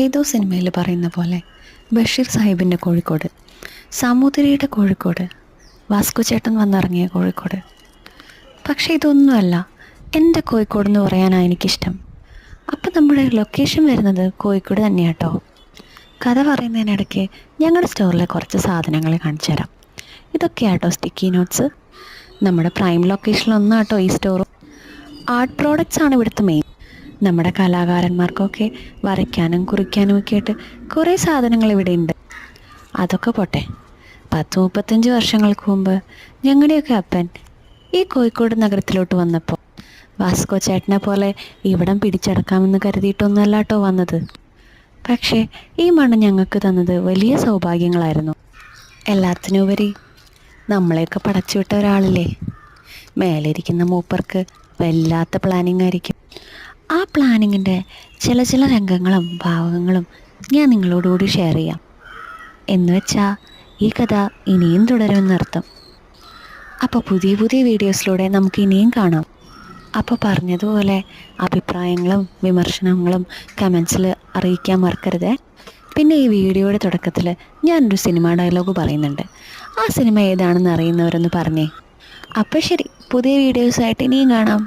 ഏതോ സിനിമയിൽ പറയുന്ന പോലെ ബഷീർ സാഹിബിൻ്റെ കോഴിക്കോട്, സാമൂതിരിയുടെ കോഴിക്കോട്, വാസ്കോ ചേട്ടൻ വന്നിറങ്ങിയ കോഴിക്കോട്. പക്ഷേ ഇതൊന്നുമല്ല എൻ്റെ കോഴിക്കോട് എന്ന് പറയാനാണ് എനിക്കിഷ്ടം. അപ്പം നമ്മുടെ ലൊക്കേഷൻ വരുന്നത് കോഴിക്കോട് തന്നെയാട്ടോ. കഥ പറയുന്നതിനിടയ്ക്ക് ഞങ്ങളുടെ സ്റ്റോറിലെ കുറച്ച് സാധനങ്ങൾ കാണിച്ചു തരാം. ഇതൊക്കെയാട്ടോ സ്റ്റിക്കി നോട്ട്സ്. നമ്മുടെ പ്രൈം ലൊക്കേഷനിലൊന്നാട്ടോ ഈ സ്റ്റോറും. ആർട്ട് പ്രോഡക്റ്റ്സ് ആണ് ഇവിടുത്തെ മെയിൻ. നമ്മുടെ കലാകാരന്മാർക്കൊക്കെ വരയ്ക്കാനും കുറിക്കാനും ഒക്കെ ആയിട്ട് കുറേ സാധനങ്ങൾ ഇവിടെ ഉണ്ട്. അതൊക്കെ പോട്ടെ, 10-35 വർഷങ്ങൾക്ക് മുമ്പ് ഞങ്ങളുടെയൊക്കെ അപ്പൻ ഈ കോഴിക്കോട് നഗരത്തിലോട്ട് വന്നപ്പോൾ വാസ്കോ ചേട്ടനെ പോലെ ഇവിടം പിടിച്ചടക്കാമെന്ന് കരുതിയിട്ടൊന്നുമല്ല കേട്ടോ വന്നത്. പക്ഷേ ഈ മണ്ണ് ഞങ്ങൾക്ക് തന്നത് വലിയ സൗഭാഗ്യങ്ങളായിരുന്നു. എല്ലാത്തിനുപരി നമ്മളെയൊക്കെ പടച്ചുവിട്ട ഒരാളില്ലേ, മേലിരിക്കുന്ന മൂപ്പർക്ക് വല്ലാത്ത പ്ലാനിങ് ആയിരിക്കും. ആ പ്ലാനിങ്ങിൻ്റെ ചില രംഗങ്ങളും ഭാവങ്ങളും ഞാൻ നിങ്ങളോടുകൂടി ഷെയർ ചെയ്യാം. എന്ന് വെച്ചാൽ ഈ കഥ ഇനിയും തുടരുമെന്നർത്ഥം. അപ്പോൾ പുതിയ വീഡിയോസിലൂടെ നമുക്ക് ഇനിയും കാണാം. അപ്പോൾ പറഞ്ഞതുപോലെ അഭിപ്രായങ്ങളും വിമർശനങ്ങളും കമൻസിൽ അറിയിക്കാൻ മറക്കരുത്. പിന്നെ ഈ വീഡിയോയുടെ തുടക്കത്തിൽ ഞാനൊരു സിനിമ ഡയലോഗ് പറയുന്നുണ്ട്. ആ സിനിമ ഏതാണെന്ന് അറിയുന്നവരൊന്ന് പറഞ്ഞേ. അപ്പോൾ ശരി, പുതിയ വീഡിയോസായിട്ട് ഇനിയും കാണാം.